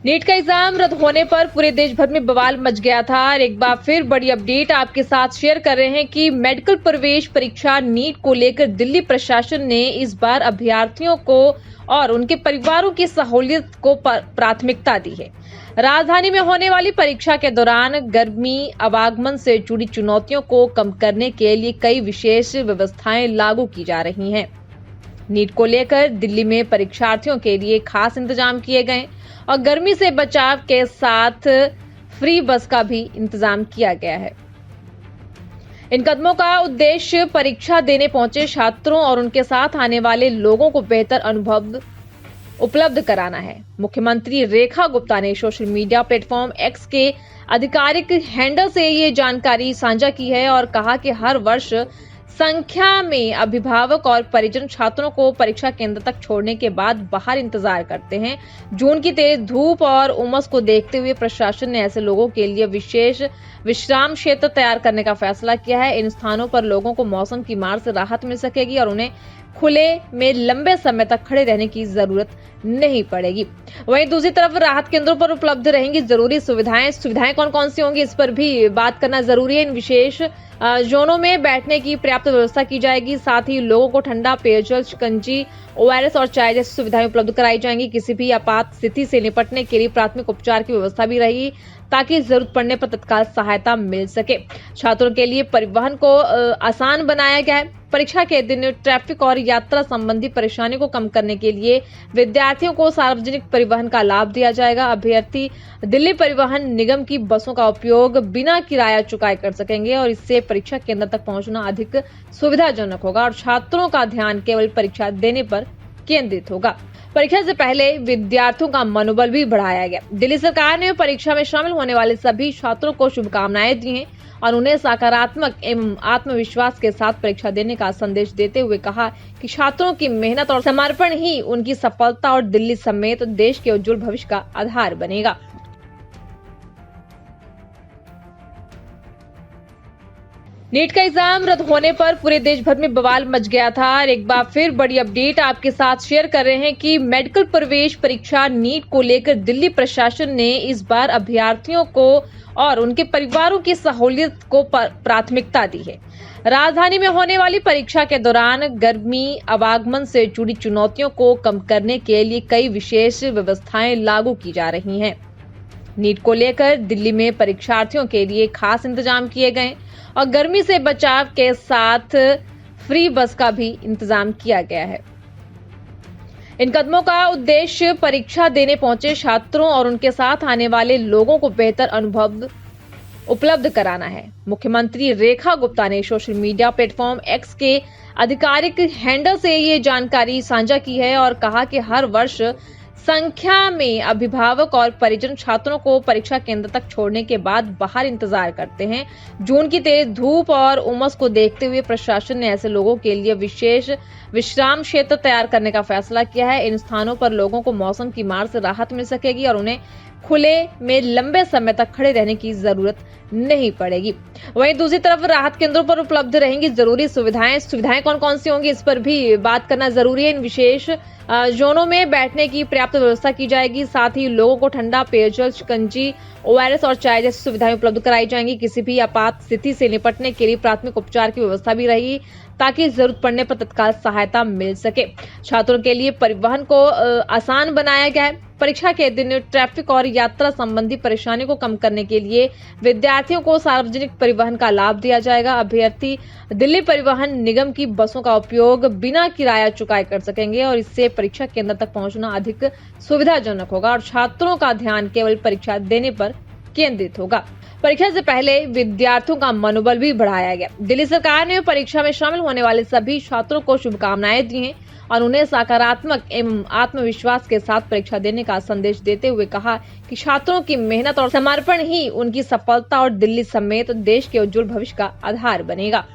NEET का exam रद्द होने पर पूरे देश भर में बवाल मच गया था और एक बार फिर बड़ी अपडेट आपके साथ शेयर कर रहे हैं कि मेडिकल प्रवेश परीक्षा नीट को लेकर दिल्ली प्रशासन ने इस बार अभ्यर्थियों को और उनके परिवारों की सहूलियत को प्राथमिकता दी है। राजधानी में होने वाली परीक्षा के दौरान गर्मी आवागमन से जुड़ी चुनौतियों को कम करने के लिए कई विशेष व्यवस्थाएं लागू की जा रही हैं। नीट को लेकर दिल्ली में परीक्षार्थियों के लिए खास इंतजाम किए गए और गर्मी से बचाव के साथ फ्री बस का भी इंतजाम किया गया है। इन कदमों का उद्देश्य परीक्षा देने पहुंचे छात्रों और उनके साथ आने वाले लोगों को बेहतर अनुभव उपलब्ध कराना है। मुख्यमंत्री रेखा गुप्ता ने सोशल मीडिया प्लेटफॉर्म एक्स के आधिकारिक हैंडल से ये जानकारी साझा की है और कहा कि हर वर्ष संख्या में अभिभावक और परिजन छात्रों को परीक्षा केंद्र तक छोड़ने के बाद बाहर इंतजार करते हैं। जून की तेज धूप और उमस को देखते हुए प्रशासन ने ऐसे लोगों के लिए विशेष विश्राम क्षेत्र तैयार करने का फैसला किया है। इन स्थानों पर लोगों को मौसम की मार से राहत मिल सकेगी और उन्हें खुले में लंबे समय तक खड़े रहने की जरूरत नहीं पड़ेगी। वहीं दूसरी तरफ राहत केंद्रों पर उपलब्ध रहेंगी जरूरी सुविधाएं कौन कौन सी होंगी, इस पर भी बात करना जरूरी है। इन विशेष जोनों में बैठने की पर्याप्त व्यवस्था की जाएगी। साथ ही लोगों को ठंडा पेयजल, शिकंजी, ओआरएस और चाय जैसी सुविधाएं उपलब्ध कराई जाएंगी। किसी भी आपात स्थिति से निपटने के लिए प्राथमिक उपचार की व्यवस्था भी रहेगी ताकि जरूरत पड़ने पर तत्काल सहायता मिल सके। छात्रों के लिए परिवहन को आसान बनाया गया है। परीक्षा के दिन ट्रैफिक और यात्रा संबंधी परेशानी को कम करने के लिए विद्यार्थियों को सार्वजनिक परिवहन का लाभ दिया जाएगा। अभ्यर्थी दिल्ली परिवहन निगम की बसों का उपयोग बिना किराया चुकाए कर सकेंगे और इससे परीक्षा केंद्र तक पहुंचना अधिक सुविधाजनक होगा और छात्रों का ध्यान केवल परीक्षा देने पर केंद्रित होगा। परीक्षा से पहले विद्यार्थियों का मनोबल भी बढ़ाया गया। दिल्ली सरकार ने परीक्षा में शामिल होने वाले सभी छात्रों को शुभकामनाएं दी हैं और उन्हें सकारात्मक एवं आत्मविश्वास के साथ परीक्षा देने का संदेश देते हुए कहा कि छात्रों की मेहनत और समर्पण ही उनकी सफलता और दिल्ली समेत देश के उज्जवल भविष्य का आधार बनेगा। नीट का एग्जाम रद्द होने पर पूरे देश भर में बवाल मच गया था और एक बार फिर बड़ी अपडेट आपके साथ शेयर कर रहे हैं कि मेडिकल प्रवेश परीक्षा नीट को लेकर दिल्ली प्रशासन ने इस बार अभ्यर्थियों को और उनके परिवारों की सहूलियत को प्राथमिकता दी है। राजधानी में होने वाली परीक्षा के दौरान गर्मी आवागमन से जुड़ी चुनौतियों को कम करने के लिए कई विशेष व्यवस्थाएं लागू की जा रही हैं। नीट को लेकर दिल्ली में परीक्षार्थियों के लिए खास इंतजाम किए गए और गर्मी से बचाव के साथ फ्री बस का भी इंतजाम किया गया है। इन कदमों का उद्देश्य परीक्षा देने पहुंचे छात्रों और उनके साथ आने वाले लोगों को बेहतर अनुभव उपलब्ध कराना है। मुख्यमंत्री रेखा गुप्ता ने सोशल मीडिया प्लेटफॉर्म एक्स के आधिकारिक हैंडल से ये जानकारी साझा की है और कहा कि हर वर्ष संख्या में अभिभावक और परिजन छात्रों को परीक्षा केंद्र तक छोड़ने के बाद बाहर इंतजार करते हैं। जून की तेज धूप और उमस को देखते हुए प्रशासन ने ऐसे लोगों के लिए विशेष विश्राम क्षेत्र तैयार करने का फैसला किया है। इन स्थानों पर लोगों को मौसम की मार से राहत मिल सकेगी और उन्हें खुले में लंबे समय तक खड़े रहने की जरूरत नहीं पड़ेगी। वहीं दूसरी तरफ राहत केंद्रों पर उपलब्ध रहेंगी जरूरी सुविधाएं कौन कौन सी होंगी, इस पर भी बात करना जरूरी है। इन विशेष जोनों में बैठने की पर्याप्त व्यवस्था की जाएगी। साथ ही लोगों को ठंडा पेयजल, शिकंजी, ओआरएस और चाय जैसी सुविधाएं उपलब्ध कराई जाएंगी। किसी भी आपात स्थिति से निपटने के लिए प्राथमिक उपचार की व्यवस्था भी रहेगी ताकि जरूरत पड़ने पर तत्काल सहायता मिल सके। छात्रों के लिए परिवहन को आसान बनाया गया है। परीक्षा के दिन ट्रैफिक और यात्रा संबंधी परेशानी को कम करने के लिए विद्यार्थियों को सार्वजनिक परिवहन का लाभ दिया जाएगा। अभ्यर्थी दिल्ली परिवहन निगम की बसों का उपयोग बिना किराया चुकाए कर सकेंगे और इससे परीक्षा केंद्र तक पहुंचना अधिक सुविधाजनक होगा और छात्रों का ध्यान केवल परीक्षा देने पर केंद्रित होगा। परीक्षा से पहले विद्यार्थियों का मनोबल भी बढ़ाया गया। दिल्ली सरकार ने परीक्षा में शामिल होने वाले सभी छात्रों को शुभकामनाएं दी हैं और उन्हें सकारात्मक एवं आत्मविश्वास के साथ परीक्षा देने का संदेश देते हुए कहा कि छात्रों की मेहनत और समर्पण ही उनकी सफलता और दिल्ली समेत देश के उज्जवल भविष्य का आधार बनेगा।